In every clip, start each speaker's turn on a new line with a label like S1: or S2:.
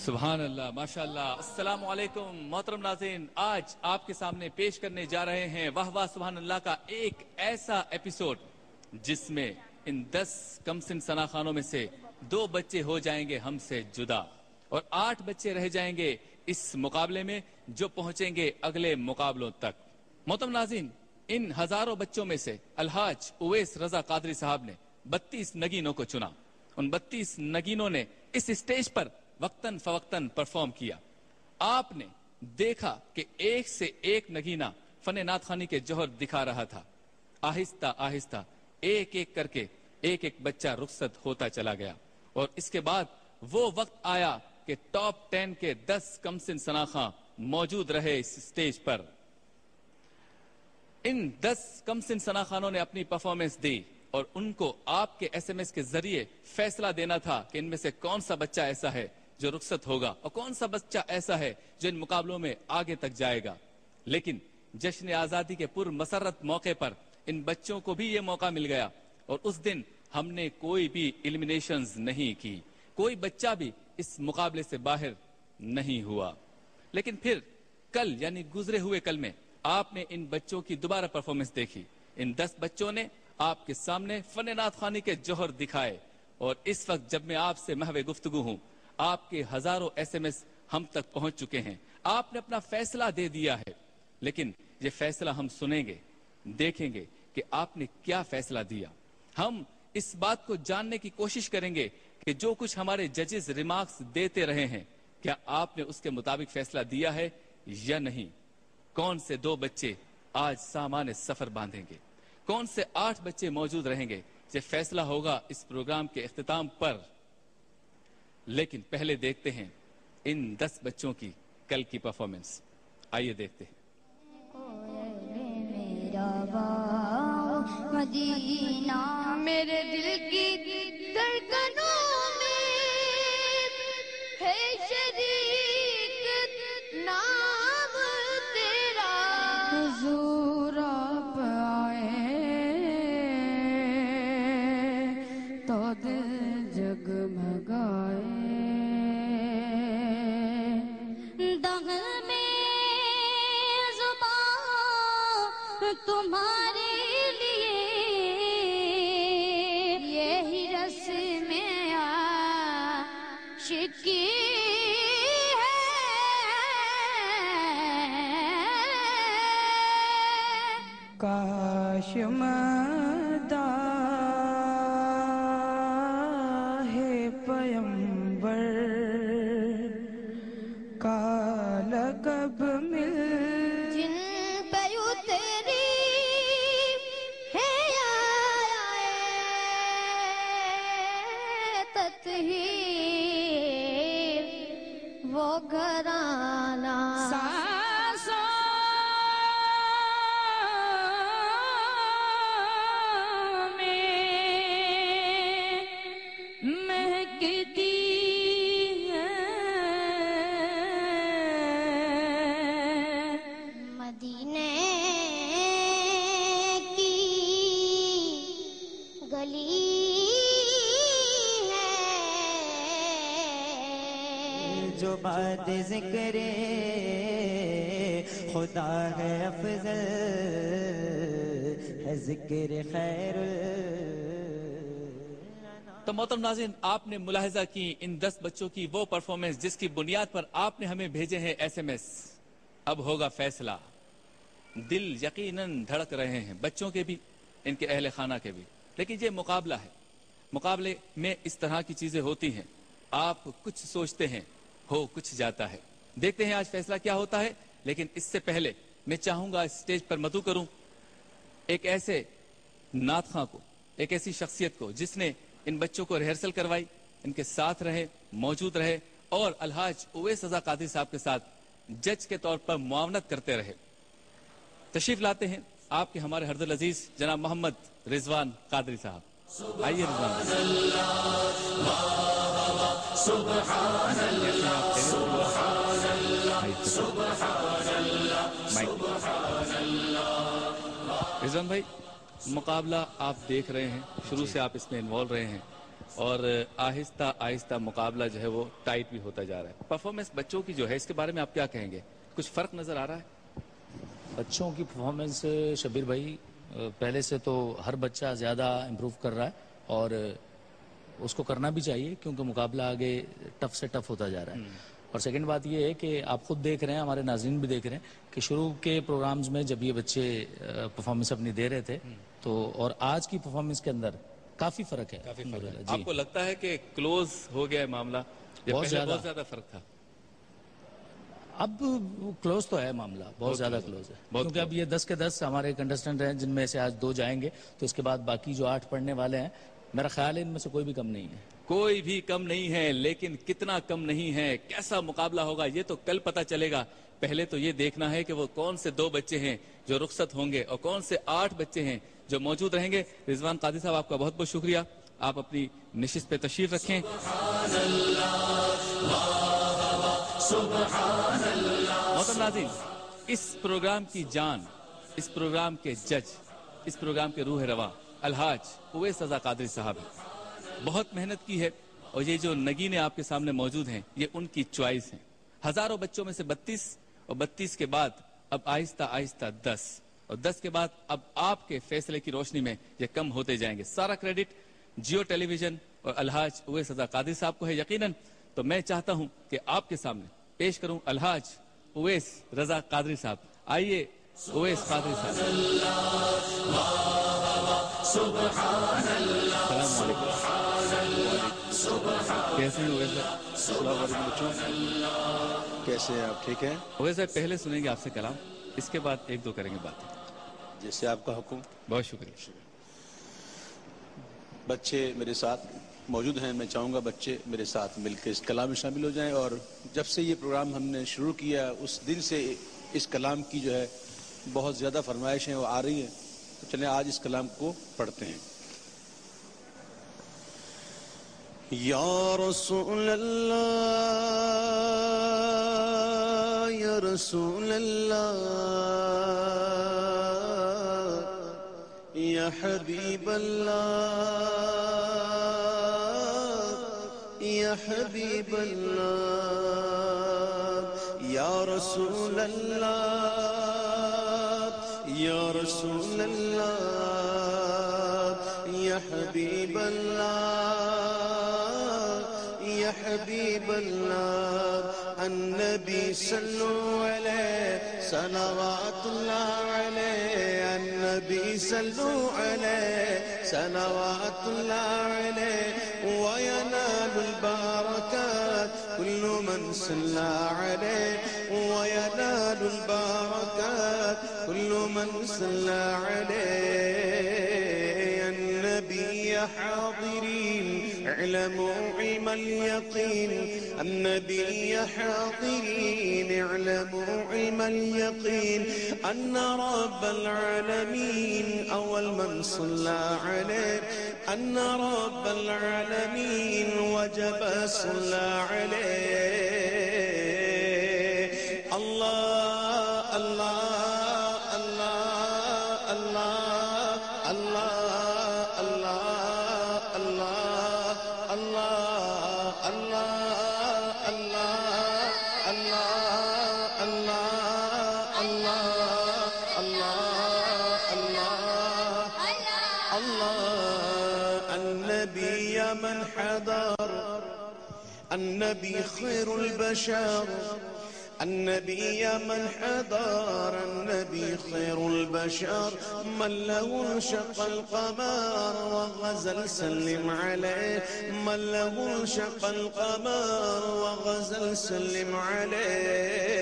S1: سبحان اللہ، ماشاءاللہ۔ السلام علیکم محترم ناظرین، آج آپ کے سامنے پیش کرنے جا رہے ہیں واہ واہ سبحان اللہ کا ایک ایسا ایپیسوڈ جس میں ان 10 کم سن سناخانوں میں سے 2 بچے ہو جائیں گے ہم سے جدا اور 8 بچے رہ جائیں گے اس مقابلے میں جو پہنچیں گے اگلے مقابلوں تک۔ محترم ناظرین، ان ہزاروں بچوں میں سے الحاج اویس رضا قادری صاحب نے 32 نگینوں کو چنا۔ ان 32 نگینوں نے اس اسٹیج پر وقتاً فوقتاً پرفارم کیا۔ آپ نے دیکھا کہ ایک سے ایک نگینہ فن نعت خوانی کے جوہر دکھا رہا تھا۔ آہستہ آہستہ ایک ایک کر کے ایک ایک بچہ رخصت ہوتا چلا گیا اور اس کے بعد وہ وقت آیا کہ ٹاپ 10 کے 10 کم سن سناخاں موجود رہے اس اسٹیج پر۔ ان 10 کم سن سناخانوں نے اپنی پرفارمنس دی اور ان کو آپ کے ایس ایم ایس کے ذریعے فیصلہ دینا تھا کہ ان میں سے کون سا بچہ ایسا ہے جو رخصت ہوگا اور کون سا بچہ ایسا ہے جو ان مقابلوں میں آگے تک جائے گا۔ لیکن جشن آزادی کے پر مسرت موقع پر ان بچوں کو بھی یہ موقع مل گیا اور اس دن ہم نے کوئی بھی ایلیمینیشنز نہیں کی، کوئی بچہ بھی اس مقابلے سے باہر نہیں ہوا۔ لیکن پھر کل یعنی گزرے ہوئے کل میں آپ نے ان بچوں کی دوبارہ پرفارمنس دیکھی۔ ان 10 بچوں نے آپ کے سامنے فن نعت خوانی کے جوہر دکھائے اور اس وقت جب میں آپ سے محو گفتگو ہوں، آپ کے ہزاروں ایس ایم ایس ہم تک پہنچ چکے ہیں۔ آپ نے اپنا فیصلہ دے دیا ہے، لیکن یہ فیصلہ ہم سنیں گے، دیکھیں گے کہ آپ نے کیا فیصلہ دیا۔ ہم اس بات کو جاننے کی کوشش کریں گے کہ جو کچھ ہمارے ججز ریمارکس دیتے رہے ہیں کیا آپ نے اس کے مطابق فیصلہ دیا ہے یا نہیں۔ کون سے 2 بچے آج سامان سفر باندھیں گے، کون سے 8 بچے موجود رہیں گے، یہ فیصلہ ہوگا اس پروگرام کے اختتام پر۔ لیکن پہلے دیکھتے ہیں ان 10 بچوں کی کل کی پرفارمنس۔ آئیے دیکھتے ہیں۔
S2: مدینہ میرے دل کی دھڑکنوں میں ہے شریک نام تیرا، حضور آپ آئے تو دل جگمگائے، دغل میں زبان تمہارے لیے یہی رسم عاشقی ہے، کاش مداح پیمبر
S3: کا لقب مل
S2: جن پہ اتری ہے تطہیر وہ گھرانہ
S3: جو بات ذکر خدا ہے افضل ہے ذکر خیر.
S1: تو محترم ناظرین، آپ نے ملاحظہ کی ان 10 بچوں کی وہ پرفارمنس جس کی بنیاد پر آپ نے ہمیں بھیجے ہیں SMS. اب ہوگا فیصلہ. دل یقیناً دھڑک رہے ہیں، بچوں کے بھی، ان کے اہل خانہ کے بھی. لیکن یہ مقابلہ ہے، مقابلے میں اس طرح کی چیزیں ہوتی ہیں. آپ کچھ سوچتے ہیں، ہو کچھ جاتا ہے. دیکھتے ہیں آج فیصلہ کیا ہوتا ہے. لیکن اس سے پہلے میں چاہوں گا اسٹیج پر مدعو کروں ایک ایسے نعت خواں کو، ایک ایسی شخصیت کو جس نے ان بچوں کو ریہرسل کروائی، ان کے ساتھ رہے، موجود رہے اور الحاج اویس رضا قادری صاحب کے ساتھ جج کے طور پر معاونت کرتے رہے. تشریف لاتے ہیں آپ کے ہمارے ہرد العزیز جناب محمد رضوان قادری صاحب. آئیے رضوان رضوان بھائی، مقابلہ آپ دیکھ رہے ہیں، شروع سے آپ اس میں انوالو رہے ہیں اور آہستہ آہستہ مقابلہ جو ہے وہ ٹائٹ بھی ہوتا جا رہا ہے. پرفارمنس بچوں کی جو ہے اس کے بارے میں آپ کیا کہیں گے؟ کچھ فرق نظر آ رہا ہے؟
S4: بچوں کی پرفارمنس شبیر بھائی پہلے سے تو ہر بچہ زیادہ امپروو کر رہا ہے اور اس کو کرنا بھی چاہیے کیونکہ مقابلہ آگے ٹف سے ٹف ہوتا جا رہا ہے. اور سیکنڈ بات یہ ہے کہ آپ خود دیکھ رہے ہیں، ہمارے ناظرین بھی دیکھ رہے ہیں کہ شروع کے پروگرامز میں جب یہ بچے پرفارمنس اپنی دے رہے تھے تو اور آج کی پرفارمنس کے اندر کافی فرق ہے.
S1: آپ کو لگتا ہے کہ کلوز ہو گیا ہے معاملہ؟
S4: بہت
S1: زیادہ فرق تھا.
S4: اب کلوز تو ہے معاملہ، بہت زیادہ کلوز ہے کیونکہ اب یہ 10 کے 10 ہمارے کنٹسٹنٹ ہیں جن میں سے آج 2 جائیں گے تو اس کے بعد باقی جو 8 پڑھنے والے ہیں میرا خیال ہے ان میں سے کوئی بھی کم نہیں ہے.
S1: کوئی بھی کم نہیں ہے، لیکن کتنا کم نہیں ہے، کیسا مقابلہ ہوگا یہ تو کل پتہ چلے گا. پہلے تو یہ دیکھنا ہے کہ وہ کون سے 2 بچے ہیں جو رخصت ہوں گے اور کون سے 8 بچے ہیں جو موجود رہیں گے. رضوان قادری صاحب آپ کا بہت بہت شکریہ، آپ اپنی نشست پہ تشریف رکھیں. محترم ناظرین، اس پروگرام کی جان، اس پروگرام کے جج، اس پروگرام کے روح رواں الحاج اویس رضا قادری صاحب ہیں. بہت محنت کی ہے اور یہ جو نگینے آپ کے سامنے موجود ہیں یہ ان کی چوائس ہیں. ہزاروں بچوں میں سے 32 اور 32 کے بعد اب آہستہ آہستہ 10 اور 10 کے بعد اب آپ کے فیصلے کی روشنی میں یہ کم ہوتے جائیں گے. سارا کریڈٹ جیو ٹیلی ویژن اور الحاج اویس رضا قادری صاحب کو ہے یقیناً. تو میں چاہتا ہوں کہ آپ کے سامنے پیش کروں الحاج اویس رضا قادری صاحب. آئیے اویس قادری صاحب. السلام علیکم. کیسے ہیں اویس صاحب؟
S5: السلام علیکم بچوں، کیسے ہیں آپ؟ ٹھیک ہیں؟
S1: اویس صاحب پہلے سنیں گے آپ سے کلام، اس کے بعد 1-2 کریں گے بات.
S5: جیسے آپ کا حکم.
S1: بہت شکریہ.
S5: بچے میرے ساتھ موجود ہیں، میں چاہوں گا بچے میرے ساتھ مل کے اس کلام میں شامل ہو جائیں. اور جب سے یہ پروگرام ہم نے شروع کیا اس دن سے اس کلام کی جو ہے بہت زیادہ فرمائشیں وہ آ رہی ہیں. تو چلیں آج اس کلام کو پڑھتے ہیں. یا رسول اللہ یا رسول اللہ یا حبیب اللہ یا حبیب اللہ یا رسول اللہ یا رسول اللہ یا حبیب اللہ یا حبیب اللہ النبی صلو علیہ صلوات اللہ علیہ النبی صلو علیہ صلوات اللہ علیہ وینال البرکات
S6: كل من صلى عليه وينال البركات كل من صلى عليه النبي حاضرين اعلموا علم اليقين النبي حاضرين اعلموا علم اليقين أن رب العالمين أول من صلى عليه أن رب العالمين وجب صلى عليه الله الله الله الله الله الله الله الله الله الله النبي من حضر النبي خير البشر النبي من حضر النبي خير البشر من له انشق القمر وغزل سلم عليه من له انشق القمر وغزل سلم عليه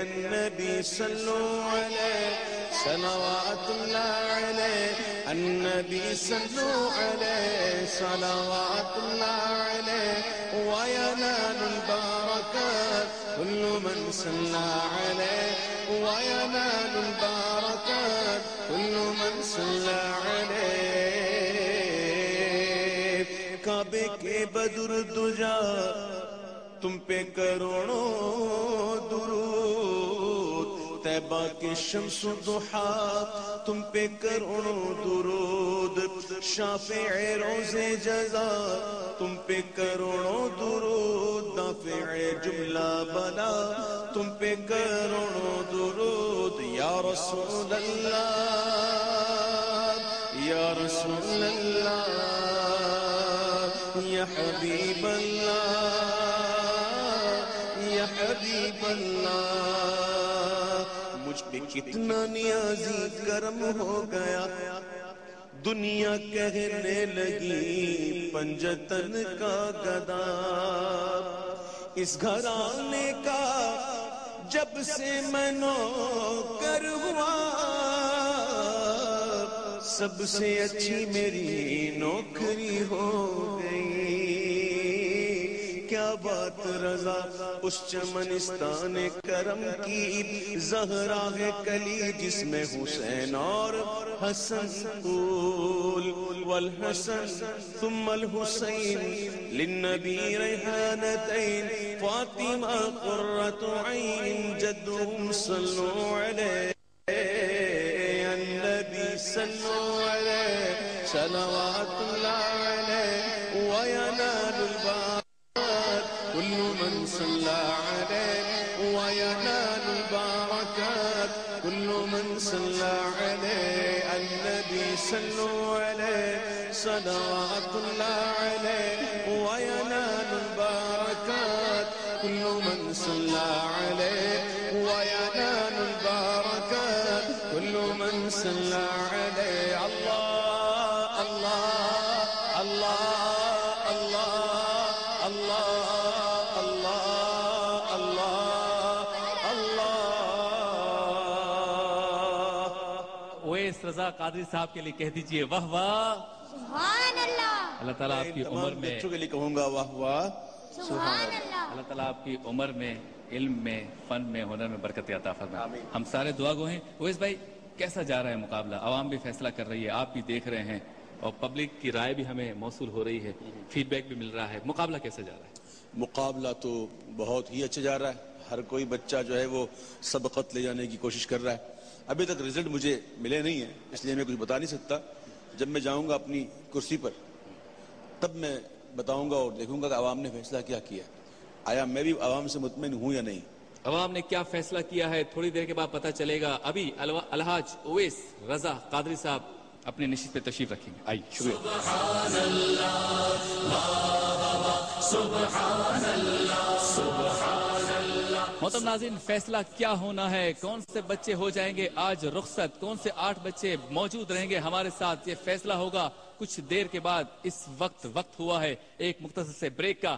S6: النبي صلوا عليه صلوات الله عليه النبي صلوا عليه صلوات الله عليه وينال البركات كل من صلى عليه وينال البركات كل من صلى عليه کعبے کے بدر دجا تم پہ کروڑوں درود طیبہ کے شمس و ضحا تم پہ کروڑوں درود شافع روز جزا تم پہ کروڑوں درود دافع جملہ بلا تم پہ کروڑوں درود یا رسول اللہ یا رسول اللہ یا حبیب اللہ یا حبیب اللہ مجھ پہ کتنا نیازی کرم ہو گیا دنیا کہنے لگی پنجتن کا گدا اس گھرانے کا جب سے میں نوکر ہوا سب سے اچھی میری نوکری ہو گئی کیا بات رضا اس چمنستان کرم کی زہرا ہے کلی جس میں حسین اور حسن قول والحسن ثم الحسین للنبی ریحانتین فاطمہ قرۃ عین جدهم صلوا علیہ النبی صلوا علیہ صلوات اللہ علیہ وینال البرکات كل من صلى عليه وينال البركات كل من صلى عليه النبي صلوا عليه صلوات الله عليه وينال البركات كل من صلى عليه وينال البركات كل من صلى عليه الله الله الله الله
S1: اویس رضا قادری صاحب کے لیے کہہ دیجئے واہ واہ
S2: سبحان اللہ
S1: اللہ تعالیٰ آپ کی عمر میں
S5: بچوں کے لیے کہوں گا واہ واہ
S2: سبحان اللہ
S1: اللہ تعالیٰ آپ کی عمر میں علم میں فن میں ہنر میں برکت عطا فرمائے ہم سارے دعا گو ہیں اویس بھائی کیسا جا رہا ہے مقابلہ عوام بھی فیصلہ کر رہی ہے آپ بھی دیکھ رہے ہیں اور پبلک کی رائے بھی ہمیں موصول ہو رہی ہے فیڈ بیک بھی مل رہا ہے مقابلہ کیسا جا رہا ہے
S5: مقابلہ تو بہت ہی اچھا جا رہا ہے ہر کوئی بچہ جو ہے وہ سبقت لے جانے کی کوشش کر رہا ہے ابھی تک رزلٹ مجھے ملے نہیں ہیں اس لیے میں کچھ بتا نہیں سکتا جب میں جاؤں گا اپنی کرسی پر تب میں بتاؤں گا اور دیکھوں گا کہ عوام نے فیصلہ کیا کیا آیا میں بھی عوام سے مطمئن ہوں یا نہیں
S1: عوام نے کیا فیصلہ کیا ہے تھوڑی دیر کے بعد پتہ چلے گا ابھی الحاج اویس رضا قادری صاحب اپنی نشست پہ تشریف رکھیں گے آئیے شکریہ محترم ناظرین فیصلہ کیا ہونا ہے کون سے بچے ہو جائیں گے آج رخصت کون سے 8 بچے موجود رہیں گے ہمارے ساتھ یہ فیصلہ ہوگا کچھ دیر کے بعد اس وقت ہوا ہے ایک مختصر سے بریک کا